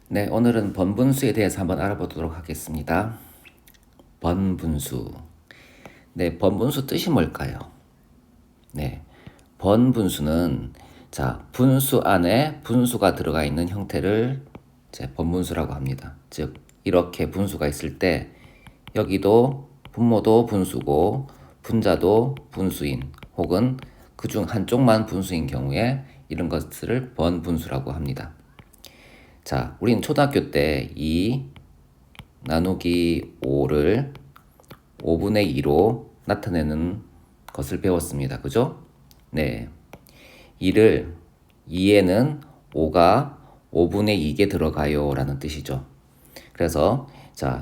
네, 오늘은 번분수에 대해서 한번 알아보도록 하겠습니다. 번분수. 네, 번분수 뜻이 뭘까요? 네, 번분수는 분수 안에 분수가 들어가 있는 형태를 이제 번분수라고 합니다. 즉, 이렇게 분수가 있을 때 여기도 분모도 분수고 분자도 분수인 혹은 그중 한쪽만 분수인 경우에 이런 것을 번분수라고 합니다. 자, 우리는 초등학교 때 2 나누기 5를 5분의 2로 나타내는 것을 배웠습니다. 그죠? 네. 2에는 5가 5분의 2개 들어가요 라는 뜻이죠. 그래서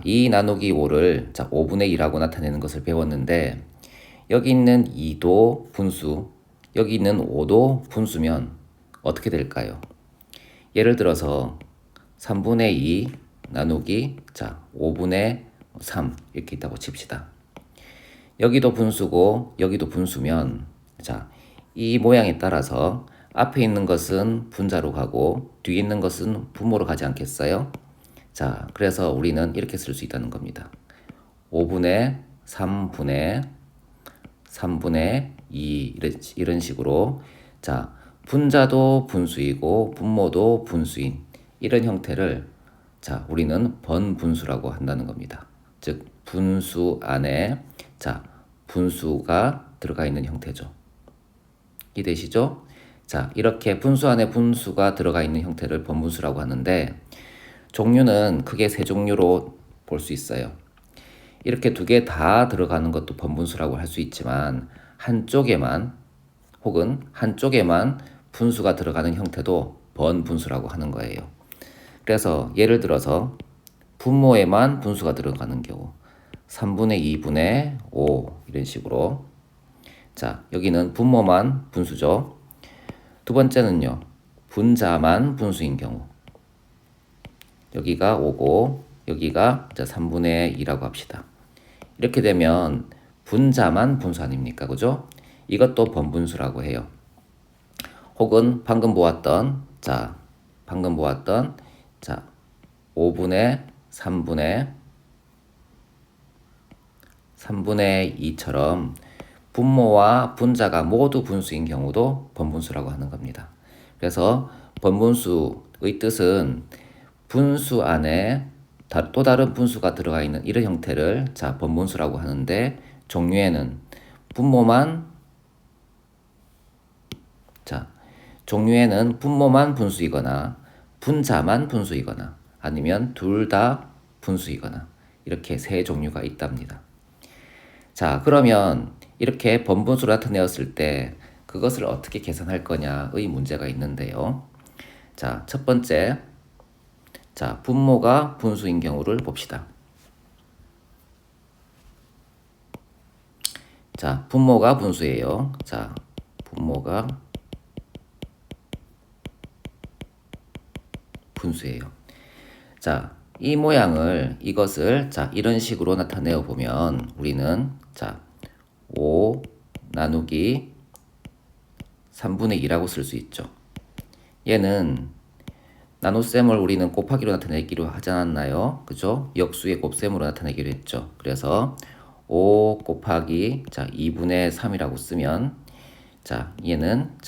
2 나누기 5를 5분의 2라고 나타내는 것을 배웠는데 여기 있는 2도 분수, 여기 있는 5도 분수면 어떻게 될까요? 예를 들어서 3분의 2 나누기 5분의 3 이렇게 있다고 칩시다. 여기도 분수고 여기도 분수면 이 모양에 따라서 앞에 있는 것은 분자로 가고 뒤에 있는 것은 분모로 가지 않겠어요? 그래서 우리는 이렇게 쓸 수 있다는 겁니다. 5분의 3분의 2 이런 식으로 분자도 분수이고 분모도 분수인 이런 형태를 우리는 번분수라고 한다는 겁니다. 즉 분수 안에 분수가 들어가 있는 형태죠. 이해되시죠? 이렇게 분수 안에 분수가 들어가 있는 형태를 번분수라고 하는데 종류는 크게 세 종류로 볼 수 있어요. 이렇게 두 개 다 들어가는 것도 번분수라고 할 수 있지만 한쪽에만 분수가 들어가는 형태도 번분수라고 하는 거예요. 그래서 예를 들어서 분모에만 분수가 들어가는 경우 3분의 2분의 5 이런 식으로 여기는 분모만 분수죠. 두 번째는요. 분자만 분수인 경우 여기가 5고 여기가 3분의 2라고 합시다. 이렇게 되면 분자만 분수 아닙니까? 그죠? 이것도 번분수라고 해요. 혹은 방금 보았던 5분의 3분의 2처럼 분모와 분자가 모두 분수인 경우도 번분수라고 하는 겁니다. 그래서 번분수의 뜻은 분수 안에 또 다른 분수가 들어가 있는 이런 형태를 번분수라고 하는데 종류에는 분모만 분수이거나 분자만 분수이거나 아니면 둘 다 분수이거나 이렇게 세 종류가 있답니다. 그러면 이렇게 번분수로 나타내었을 때 그것을 어떻게 계산할 거냐의 문제가 있는데요. 첫 번째, 분모가 분수인 경우를 봅시다. 분모가 분수예요. 분모가 분수예요. 이 모양을 이것을 이런 식으로 나타내어 보면 우리는 5 나누기 3분의 2라고 쓸 수 있죠. 얘는 나눗셈을 우리는 곱하기로 나타내기로 하지 않았나요? 그죠? 역수의 곱셈으로 나타내기로 했죠. 그래서 5 곱하기 2분의 3이라고 쓰면 얘는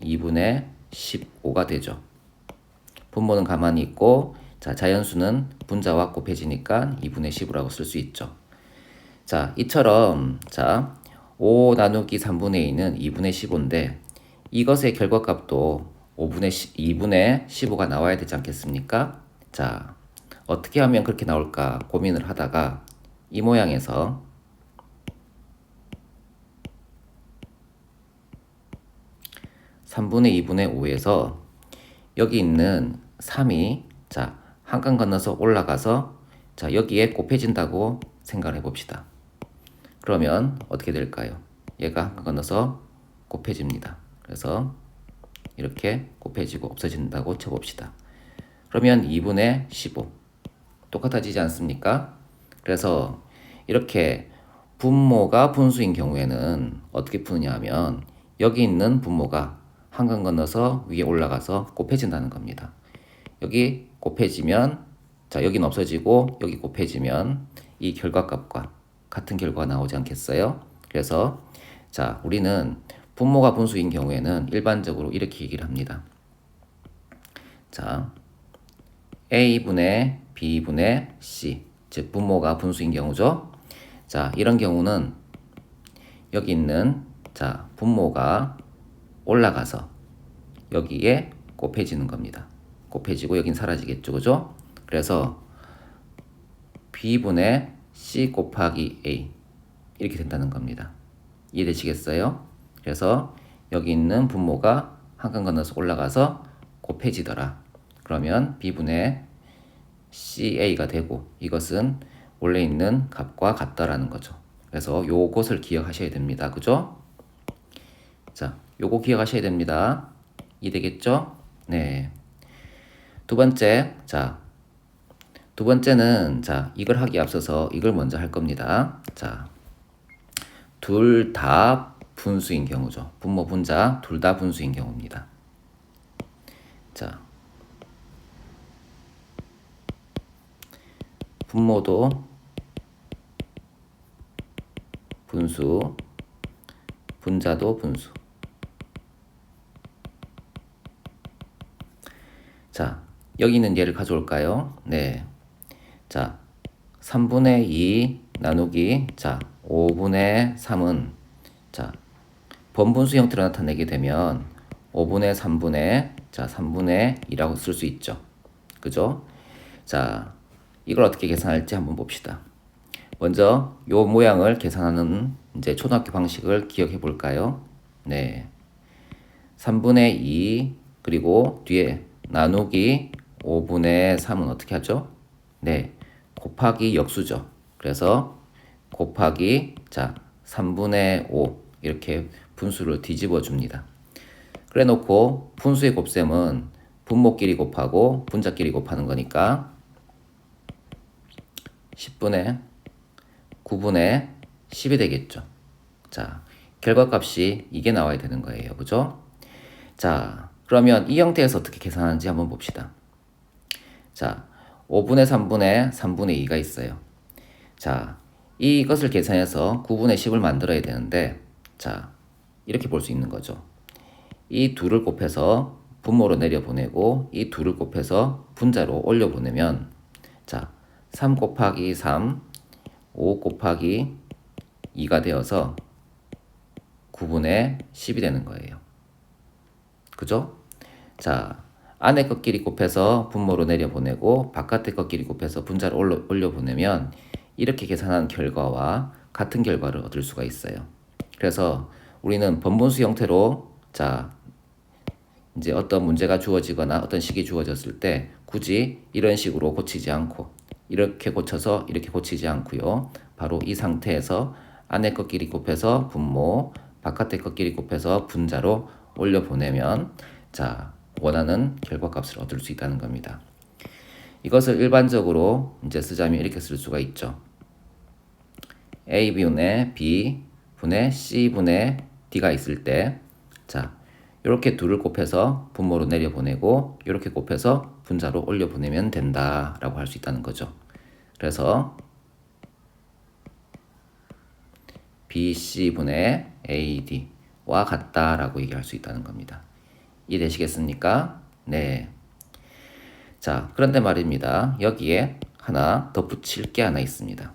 2분의 15가 되죠. 분모는 가만히 있고 자연수는 분자와 곱해지니까 2분의 15라고 쓸 수 있죠. 이처럼 5 나누기 3분의 2는 2분의 15인데 이것의 결과값도 2분의 15가 나와야 되지 않겠습니까? 어떻게 하면 그렇게 나올까 고민을 하다가 이 모양에서 3분의 2분의 5에서 여기 있는 3이 한 칸 건너서 올라가서 여기에 곱해진다고 생각을 해봅시다. 그러면 어떻게 될까요? 얘가 한 칸 건너서 곱해집니다. 그래서 이렇게 곱해지고 없어진다고 쳐봅시다. 그러면 2분의 15 똑같아지지 않습니까? 그래서 이렇게 분모가 분수인 경우에는 어떻게 푸느냐 하면 여기 있는 분모가 한 칸 건너서 위에 올라가서 곱해진다는 겁니다. 여기 곱해지면 자, 여기는 없어지고 여기 곱해지면 이 결과값과 같은 결과가 나오지 않겠어요? 그래서 자, 우리는 분모가 분수인 경우에는 일반적으로 이렇게 얘기를 합니다. 자, A분의 B분의 C, 즉 분모가 분수인 경우죠. 자, 이런 경우는 여기 있는 자, 분모가 올라가서 여기에 곱해지는 겁니다. 곱해지고 여긴 사라지겠죠, 그죠? 그래서 B분의 C 곱하기 A 이렇게 된다는 겁니다. 이해되시겠어요? 그래서 여기 있는 분모가 한 칸 건너서 올라가서 곱해지더라. 그러면 B분의 CA가 되고 이것은 원래 있는 값과 같다라는 거죠. 그래서 요것을 기억하셔야 됩니다. 그죠? 자, 요거 기억하셔야 됩니다. 이해되겠죠? 네. 두 번째, 자, 두 번째는 자, 이걸 하기 앞서서 이걸 먼저 할 겁니다. 자, 둘 다 분수인 경우죠. 분모 분자 둘 다 분수인 경우입니다. 자, 분모도 분수, 분자도 분수. 자, 여기 있는 예를 가져올까요? 네. 자, 3분의 2 나누기 자, 5분의 3은 자, 번분수 형태로 나타내게 되면 5분의 3분의 자, 3분의 2라고 쓸 수 있죠. 그죠? 자, 이걸 어떻게 계산할지 한번 봅시다. 먼저 요 모양을 계산하는 이제 초등학교 방식을 기억해 볼까요? 네. 3분의 2 그리고 뒤에 나누기 5분의 3은 어떻게 하죠? 네. 곱하기 역수죠. 그래서 곱하기 자 3분의 5 이렇게 분수를 뒤집어 줍니다. 그래 놓고 분수의 곱셈은 분모끼리 곱하고 분자끼리 곱하는 거니까 10분의 9분의 10이 되겠죠. 자, 결과값이 이게 나와야 되는 거예요. 그죠? 자, 그러면 이 형태에서 어떻게 계산하는지 한번 봅시다. 자, 5분의 3분의 3분의 2가 있어요. 자, 이것을 계산해서 9분의 10을 만들어야 되는데 자, 이렇게 볼 수 있는 거죠. 이 둘을 곱해서 분모로 내려보내고 이 둘을 곱해서 분자로 올려보내면 자, 3 곱하기 3, 5 곱하기 2가 되어서 9분의 10이 되는 거예요. 그죠? 자, 안에 것끼리 곱해서 분모로 내려보내고 바깥의 것끼리 곱해서 분자로 올려보내면 이렇게 계산한 결과와 같은 결과를 얻을 수가 있어요. 그래서 우리는 번분수 형태로 자, 이제 어떤 문제가 주어지거나 어떤 식이 주어졌을 때 굳이 이런 식으로 고치지 않고 이렇게 고쳐서 이렇게 고치지 않고요. 바로 이 상태에서 안에 것끼리 곱해서 분모, 바깥의 것끼리 곱해서 분자로 올려보내면 자, 원하는 결과값을 얻을 수 있다는 겁니다. 이것을 일반적으로 이제 쓰자면 이렇게 쓸 수가 있죠. A분의 B분의 C분의 D가 있을 때 자, 이렇게 둘을 곱해서 분모로 내려보내고 이렇게 곱해서 분자로 올려보내면 된다라고 할 수 있다는 거죠. 그래서 BC분의 AD와 같다라고 얘기할 수 있다는 겁니다. 이해되시겠습니까? 네. 자, 그런데 말입니다. 여기에 하나 덧붙일 게 하나 있습니다.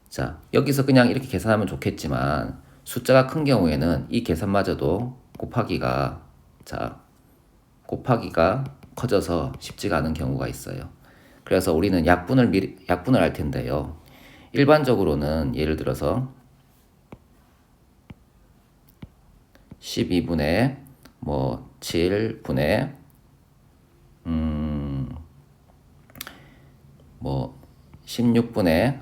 자, 여기서 그냥 이렇게 계산하면 좋겠지만 숫자가 큰 경우에는 이 계산마저도 곱하기가 커져서 쉽지가 않은 경우가 있어요. 그래서 우리는 약분을 할 텐데요. 일반적으로는 예를 들어서 12분의 7분의 16분의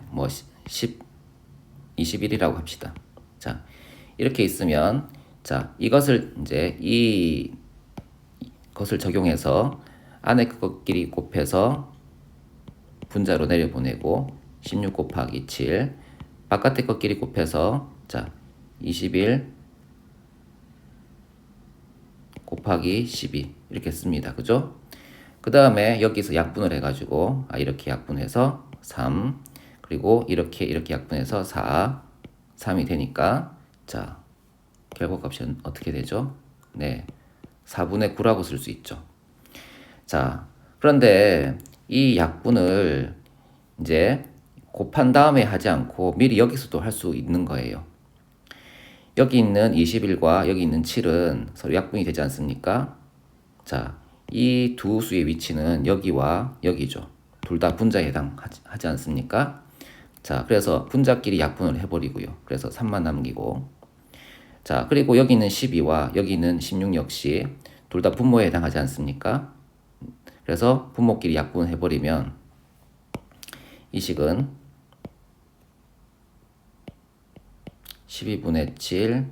21이라고 합시다. 자, 이렇게 있으면 자, 이것을 이제 이것을 적용해서 안에 것끼리 곱해서 분자로 내려보내고 16 곱하기 7 바깥의 것끼리 곱해서 자, 21 곱하기 12 이렇게 씁니다. 그죠? 그 다음에 여기서 약분을 해가지고 이렇게 약분해서 3 그리고 이렇게 약분해서 4 3이 되니까 자 결과값이 어떻게 되죠? 네 4분의 9라고 쓸 수 있죠. 자 그런데 이 약분을 이제 곱한 다음에 하지 않고 미리 여기서도 할 수 있는 거예요. 여기 있는 21과 여기 있는 7은 서로 약분이 되지 않습니까? 자, 이 두 수의 위치는 여기와 여기죠. 둘 다 분자에 해당하지 않습니까? 자, 그래서 분자끼리 약분을 해버리고요. 그래서 3만 남기고. 자, 그리고 여기 있는 12와 여기 있는 16 역시 둘 다 분모에 해당하지 않습니까? 그래서 분모끼리 약분을 해버리면 이 식은 12분의 7,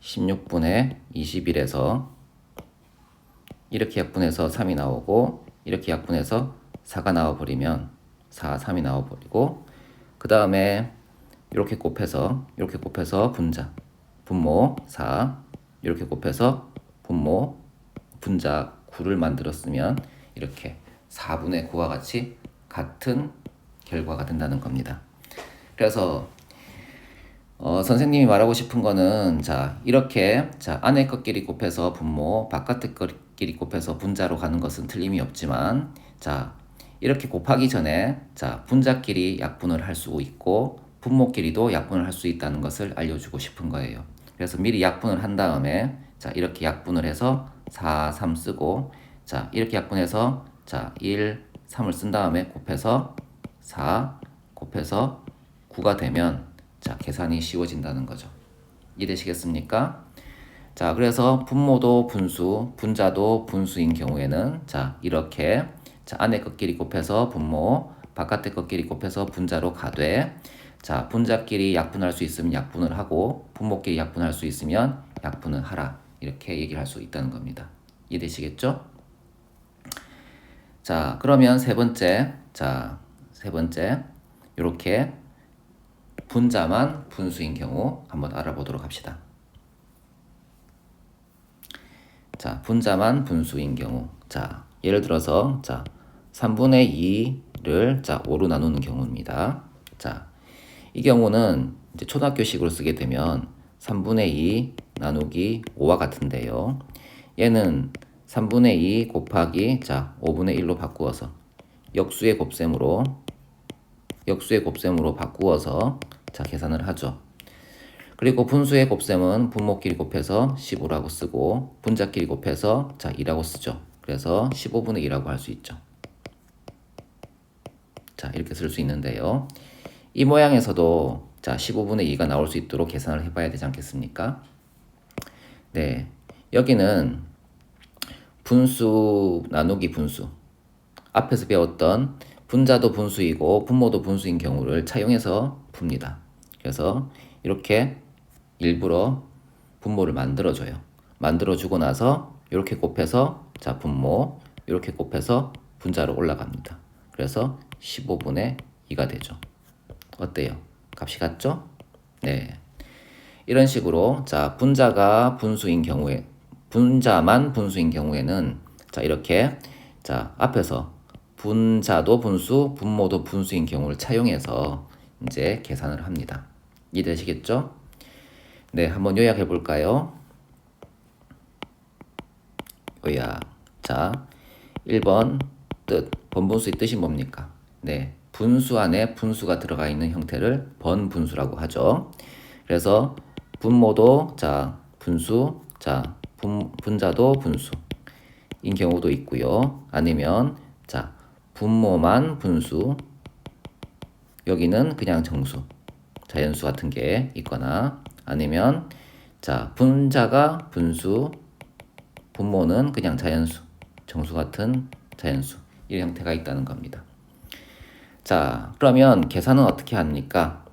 16분의 21에서 이렇게 약분해서 3이 나오고 이렇게 약분해서 4가 나와버리면 4, 3이 나와버리고 그 다음에 이렇게 곱해서 분자 분모 4 이렇게 곱해서 분모 분자 9를 만들었으면 이렇게 4분의 9와 같이 같은 결과가 된다는 겁니다. 그래서 선생님이 말하고 싶은 거는 자 이렇게 자 안에 것끼리 곱해서 분모 바깥의 것끼리 곱해서 분자로 가는 것은 틀림이 없지만 자 이렇게 곱하기 전에 자 분자끼리 약분을 할 수 있고 분모끼리도 약분을 할 수 있다는 것을 알려주고 싶은 거예요. 그래서 미리 약분을 한 다음에 자 이렇게 약분을 해서 4, 3 쓰고 자 이렇게 약분해서 자 1, 3을 쓴 다음에 곱해서 4 곱해서 9가 되면 자 계산이 쉬워진다는 거죠. 이해되시겠습니까? 자 그래서 분모도 분수, 분자도 분수인 경우에는 자 이렇게 자 안에 것끼리 곱해서 분모, 바깥의 것끼리 곱해서 분자로 가되 자 분자끼리 약분할 수 있으면 약분을 하고 분모끼리 약분할 수 있으면 약분을 하라 이렇게 얘기를 할 수 있다는 겁니다. 이해되시겠죠? 자 그러면 세 번째 이렇게 분자만 분수인 경우 한번 알아보도록 합시다. 자, 분자만 분수인 경우. 자, 예를 들어서 자, 3분의 2를 자, 5로 나누는 경우입니다. 자, 이 경우는 이제 초등학교식으로 쓰게 되면 3분의 2 나누기 5와 같은데요. 얘는 3분의 2 곱하기 자, 5분의 1로 바꾸어서 역수의 곱셈으로 바꾸어서 자 계산을 하죠. 그리고 분수의 곱셈은 분모끼리 곱해서 15라고 쓰고 분자끼리 곱해서 자 2라고 쓰죠. 그래서 15분의 2라고 할 수 있죠. 자 이렇게 쓸 수 있는데요. 이 모양에서도 자 15분의 2가 나올 수 있도록 계산을 해봐야 되지 않겠습니까? 네, 여기는 분수 나누기 분수 앞에서 배웠던 분자도 분수이고 분모도 분수인 경우를 차용해서 풉니다. 그래서 이렇게 일부러 분모를 만들어줘요. 만들어주고 나서 이렇게 곱해서 자 분모 이렇게 곱해서 분자로 올라갑니다. 그래서 15분의 2가 되죠. 어때요? 값이 같죠? 네. 이런 식으로 자 분자만 분수인 경우에는 자 이렇게 자 앞에서 분자도 분수, 분모도 분수인 경우를 차용해서 이제 계산을 합니다. 이해되시겠죠? 네, 한번 요약해 볼까요? 요약. 자, 1번 뜻. 번분수의 뜻이 뭡니까? 네, 분수 안에 분수가 들어가 있는 형태를 번분수라고 하죠. 그래서 분모도 자 분수, 자 분자도 분수인 경우도 있고요. 아니면 자 분모만 분수, 여기는 그냥 정수, 자연수 같은 게 있거나 아니면 자 분자가 분수, 분모는 그냥 자연수, 정수 같은 자연수 이 형태가 있다는 겁니다. 자 그러면 계산은 어떻게 합니까?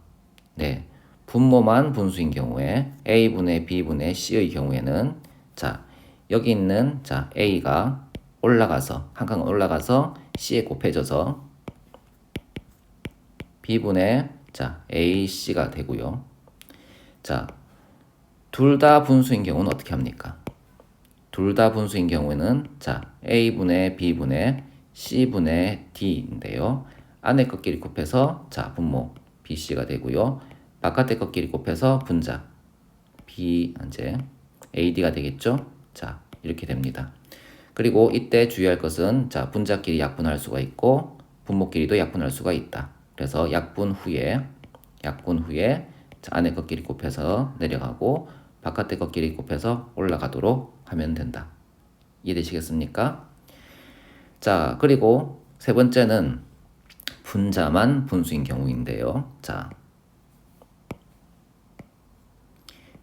네, 분모만 분수인 경우에 A분의 B분의 C의 경우에는 자 여기 있는 자 A가 올라가서 한 칸 올라가서 C에 곱해져서 B분의 자 AC가 되고요. 자 둘 다 분수인 경우는 어떻게 합니까? 둘 다 분수인 경우에는 자 A분의 B분의 C분의 D인데요. 안에 것끼리 곱해서 자 분모 BC가 되고요. 바깥에 것끼리 곱해서 분자 B 이제 AD가 되겠죠. 자 이렇게 됩니다. 그리고 이때 주의할 것은 자 분자끼리 약분할 수가 있고 분모끼리도 약분할 수가 있다. 그래서 약분 후에 자, 안에 것끼리 곱해서 내려가고 바깥에 것끼리 곱해서 올라가도록 하면 된다. 이해되시겠습니까? 자 그리고 세 번째는 분자만 분수인 경우인데요. 자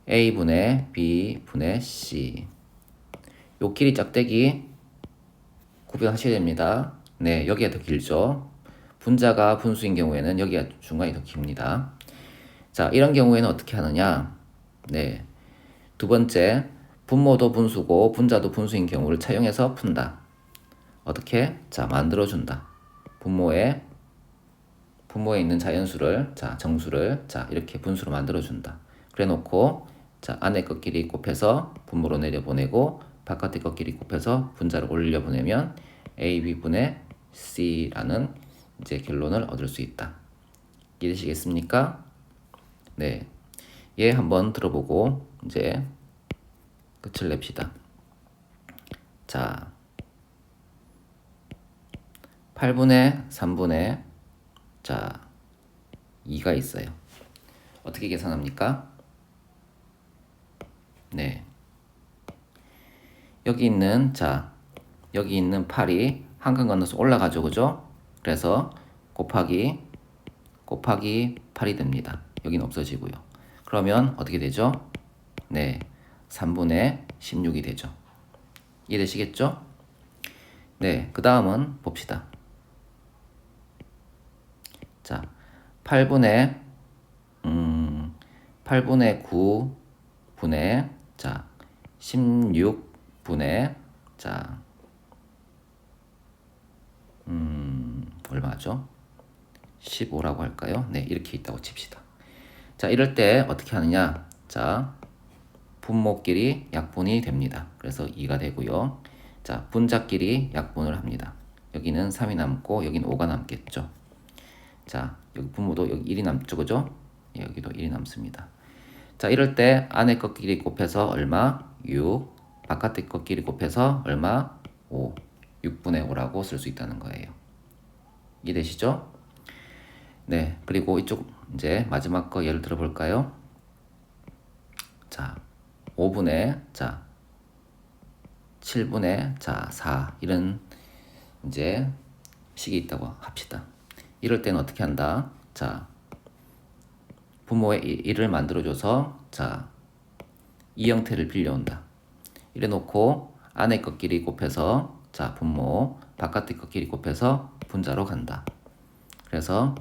A분의 B분의 C 요 길이 짝대기 구별하셔야 됩니다. 네, 여기가 더 길죠. 분자가 분수인 경우에는 여기가 중간이 더 깁니다. 자, 이런 경우에는 어떻게 하느냐? 네, 두 번째, 분모도 분수고 분자도 분수인 경우를 차용해서 푼다. 어떻게? 자, 만들어준다. 분모에 있는 자연수를, 자, 정수를, 자, 이렇게 분수로 만들어준다. 그래 놓고, 자, 안에 것끼리 곱해서 분모로 내려보내고, 바깥에 것끼리 곱해서 분자를 올려보내면 AB분의 C라는 이제 결론을 얻을 수 있다. 이해되시겠습니까? 네. 얘 한번 들어보고 이제 끝을 냅시다. 자, 8분의 3분의 자 2가 있어요. 어떻게 계산합니까? 네. 여기 있는 8이 한 칸 건너서 올라가죠. 그죠? 그래서 곱하기 8이 됩니다. 여기는 없어지고요. 그러면 어떻게 되죠? 네. 3분의 16이 되죠. 이해되시겠죠? 네. 그 다음은 봅시다. 자, 8분의 9분의 자 16분의 자 얼마죠? 15라고 할까요? 네, 이렇게 있다고 칩시다. 자, 이럴 때 어떻게 하느냐? 자, 분모끼리 약분이 됩니다. 그래서 2가 되고요. 자, 분자끼리 약분을 합니다. 여기는 3이 남고 여기는 5가 남겠죠. 자, 여기 분모도 여기 1이 남죠. 그죠? 여기도 1이 남습니다. 자, 이럴 때 안에 것끼리 곱해서 얼마? 6. 바깥에 것끼리 곱해서 얼마? 5. 6분의 5라고 쓸 수 있다는 거예요. 이해되시죠? 네, 그리고 이쪽 이제 마지막 거 예를 들어 볼까요? 자, 5분의 자 7분의 자 4 이런 이제 식이 있다고 합시다. 이럴 때는 어떻게 한다? 자, 분모에 1을 만들어줘서 자, 이 형태를 빌려온다. 이래 놓고 안에 것끼리 곱해서 자, 분모, 바깥에 것끼리 곱해서 분자로 간다. 그래서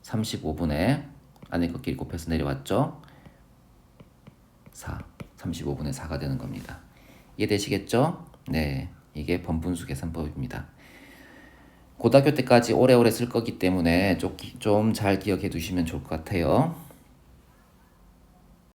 35분의 안에 것끼리 곱해서 내려왔죠? 35분의 4가 되는 겁니다. 이해되시겠죠? 네, 이게 번분수 계산법입니다. 고등학교 때까지 오래오래 쓸 거기 때문에 좀 잘 기억해 두시면 좋을 것 같아요.